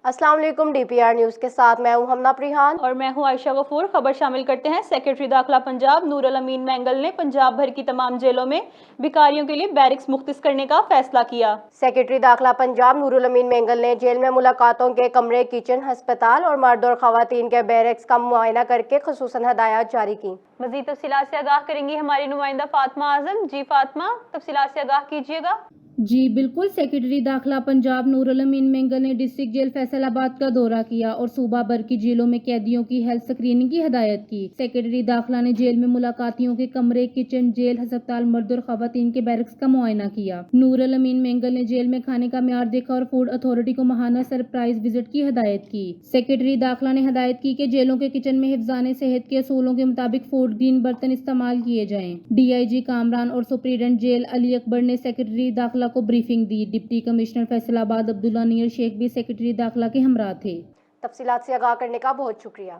السلام علیکم، D P R news کے ساتھ میں ہوں ہمنا پریحان اور میں ہوں عائشہ غفور۔ خبر شامل کرتے ہیں۔ سیکرٹری داخلہ پنجاب نور الامین مینگل نے پنجاب بھر کی تمام جیلوں میں بیکاریوں کے لیے بیرکس مختص کرنے کا فیصلہ کیا۔ سیکرٹری داخلہ پنجاب نور الامین مینگل نے جیل میں ملاقاتوں کے کمرے، کچن، ہسپتال اور مرد اور خواتین کے بیرکس کا معائنہ کر کے خصوصاً ہدایات جاری کی۔ مزید تفصیلات سے آگاہ کریں گی ہماری نمائندہ فاطمہ اعظم۔ جی فاطمہ، تفصیلات سے آگاہ کیجیے گا۔ جی بالکل، سیکرٹری داخلہ پنجاب نور الامین مینگل نے ڈسٹرکٹ جیل فیصل آباد کا دورہ کیا اور صوبہ بھر کی جیلوں میں قیدیوں کی ہیلتھ اسکریننگ کی ہدایت کی۔ سیکرٹری داخلہ نے جیل میں ملاقاتیوں کے کمرے، کچن، جیل، ہسپتال، مرد اور خواتین کے بیرکس کا معائنہ کیا۔ نور الامین مینگل نے جیل میں کھانے کا معیار دیکھا اور فوڈ اتھارٹی کو ماہانہ سرپرائز وزٹ کی ہدایت کی۔ سیکرٹری داخلہ نے ہدایت کی کہ جیلوں کے کچن میں حفظان صحت کے اصولوں کے مطابق فوڈ گرین برتن استعمال کیے جائیں۔ ڈی آئی جی کامران اور سپرنٹنڈنٹ جیل علی اکبر نے سیکرٹری داخلہ کو بریفنگ دی۔ ڈپٹی کمشنر فیصل آباد عبداللہ نیر شیخ بھی سیکرٹری داخلہ کے ہمراہ تھے۔ تفصیلات سے آگاہ کرنے کا بہت شکریہ۔